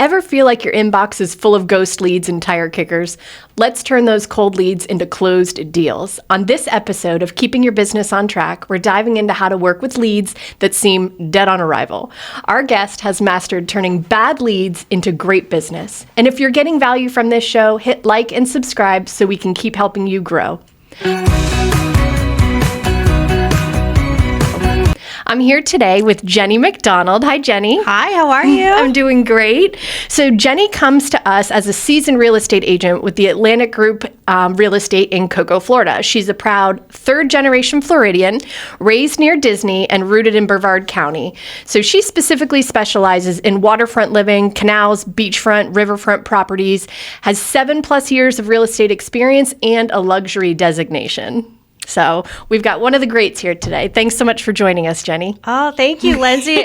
Ever feel like your inbox is full of ghost leads and tire kickers? Let's turn those cold leads into closed deals. On this episode of Keeping Your Business on Track, we're diving into how to work with leads that seem dead on arrival. Our guest has mastered turning bad leads into great business. And if you're getting value from this show, hit like and subscribe so we can keep helping you grow. I'm here today with Jenny McDonald. Hi, Jenny. Hi, how are you? I'm doing great. So Jenny comes to us as a seasoned real estate agent with the Atlantic Group Real Estate in Cocoa, Florida. She's a proud third-generation Floridian, raised near Disney and rooted in Brevard County. So she specifically specializes in waterfront living, canals, beachfront, riverfront properties, has 7+ years of real estate experience, and a luxury designation. So we've got one of the greats here today. Thanks so much for joining us, Jenny. Oh, thank you, Lindsay.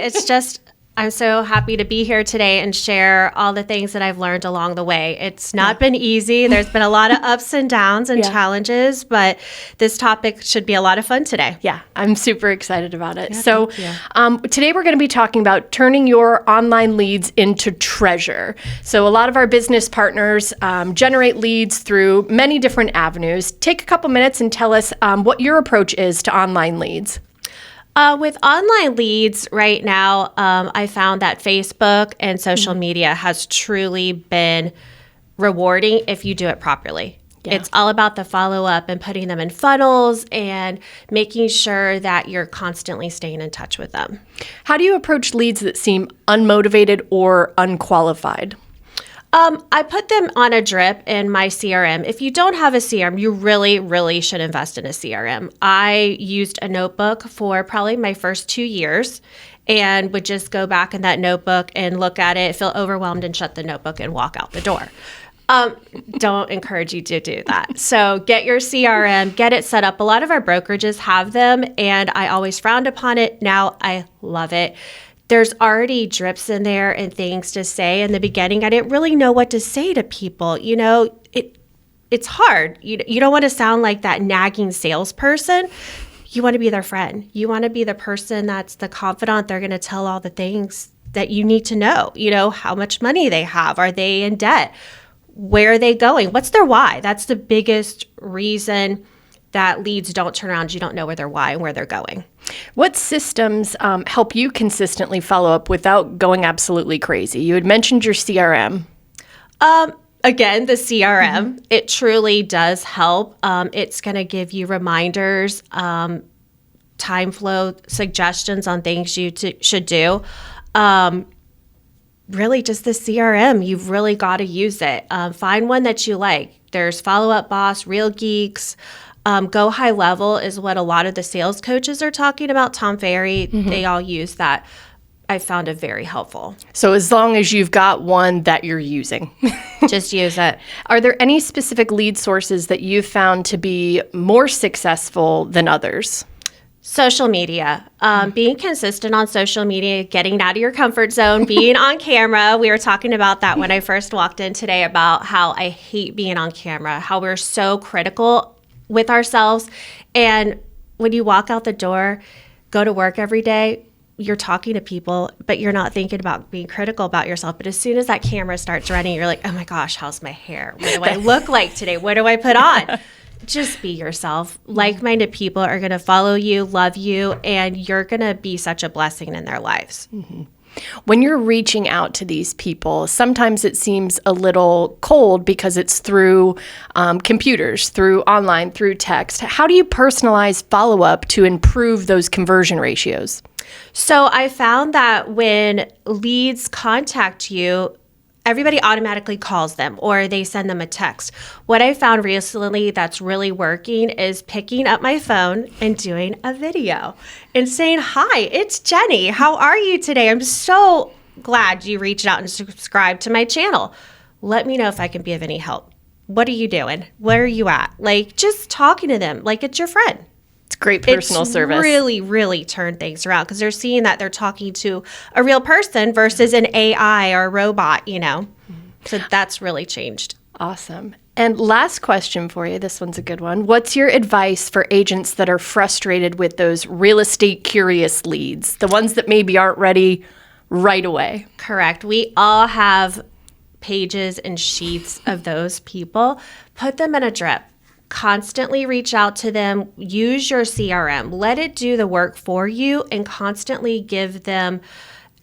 I'm so happy to be here today and share all the things that I've learned along the way. It's not been easy. There's been a lot of ups and downs and challenges, but this topic should be a lot of fun today. Yeah, I'm super excited about it. Yeah, so today we're going to be talking about turning your online leads into treasure. So a lot of our business partners generate leads through many different avenues. Take a couple minutes and tell us what your approach is to online leads. With online leads right now, I found that Facebook and social media has truly been rewarding if you do it properly. Yeah. It's all about the follow-up and putting them in funnels and making sure that you're constantly staying in touch with them. How do you approach leads that seem unmotivated or unqualified? I put them on a drip in my CRM. If you don't have a CRM, you really, really should invest in a CRM. I used a notebook for probably my first 2 years and would just go back in that notebook and look at it, feel overwhelmed, and shut the notebook and walk out the door. Don't encourage you to do that. So get your CRM, get it set up. A lot of our brokerages have them, and I always frowned upon it. Now I love it. There's already drips in there and things to say. In the beginning, I didn't really know what to say to people. You know, it's hard. You don't want to sound like that nagging salesperson. You want to be their friend. You want to be the person that's the confidant. They're going to tell all the things that you need to know. You know, how much money they have. Are they in debt? Where are they going? What's their why? That's the biggest reason that leads don't turn around. You don't know where their why and where they're going. What systems help you consistently follow up without going absolutely crazy? You had mentioned your CRM. Again, the CRM, it truly does help. It's going to give you reminders, time flow suggestions on things you should do. Really, just the CRM, you've really got to use it. Find one that you like. There's Follow Up Boss, Real Geeks. Go High Level is what a lot of the sales coaches are talking about. Tom Ferry, they all use that. I found it very helpful. So as long as you've got one that you're using. Just use it. Are there any specific lead sources that you've found to be more successful than others? Social media, being consistent on social media, getting out of your comfort zone, being on camera. We were talking about that when I first walked in today about how I hate being on camera, how we're so critical with ourselves. And when you walk out the door, go to work every day, you're talking to people, but you're not thinking about being critical about yourself. But as soon as that camera starts running, you're like, oh my gosh, how's my hair? What do I look like today? What do I put on? Just be yourself. Like-minded people are going to follow you, love you, and you're going to be such a blessing in their lives. Mm-hmm. When you're reaching out to these people, sometimes it seems a little cold because it's through computers, through online, through text. How do you personalize follow-up to improve those conversion ratios? So I found that when leads contact you, everybody automatically calls them or they send them a text. What I found recently that's really working is picking up my phone and doing a video and saying, hi, it's Jenny. How are you today? I'm so glad you reached out and subscribed to my channel. Let me know if I can be of any help. What are you doing? Where are you at? Like, just talking to them like it's your friend. It's great personal service. Really, really turned things around because they're seeing that they're talking to a real person versus an AI or a robot, you know. So that's really changed. Awesome. And last question for you. This one's a good one. What's your advice for agents that are frustrated with those real estate curious leads, the ones that maybe aren't ready right away. Correct. We all have pages and sheets of those people. Put them in a drip. Constantly reach out to them. Use your CRM. Let it do the work for you and constantly give them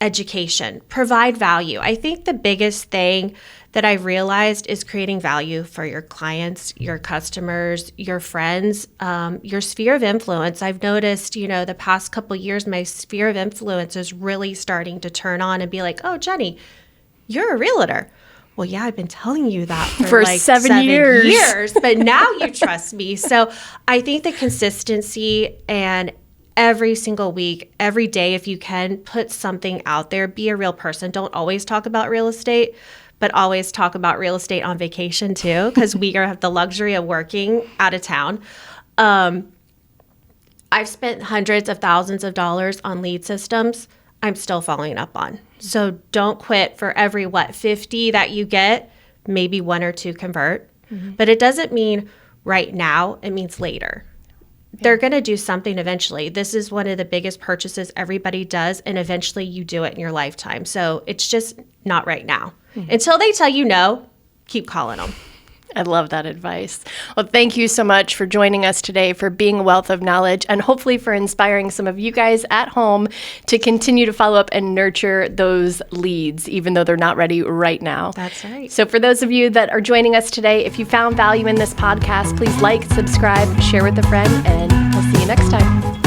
education. Provide value. I think the biggest thing that I realized is creating value for your clients, your customers, your friends, your sphere of influence. I've noticed, the past couple of years, my sphere of influence is really starting to turn on and be like, oh, Jenny, you're a realtor. Well, yeah, I've been telling you that for like 7 years, but now you trust me. So I think the consistency and every single week, every day, if you can, put something out there. Be a real person. Don't always talk about real estate, but always talk about real estate on vacation too, because we have the luxury of working out of town. I've spent hundreds of thousands of dollars on lead systems I'm still following up on. So don't quit. For every 50 that you get, maybe 1 or 2 convert. Mm-hmm. But it doesn't mean right now, it means later. They're going to do something eventually. This is one of the biggest purchases everybody does, and eventually you do it in your lifetime. So it's just not right now. Mm-hmm. Until they tell you no, keep calling them. I love that advice. Well, thank you so much for joining us today, for being a wealth of knowledge, and hopefully for inspiring some of you guys at home to continue to follow up and nurture those leads, even though they're not ready right now. That's right. So for those of you that are joining us today, if you found value in this podcast, please like, subscribe, share with a friend, and we'll see you next time.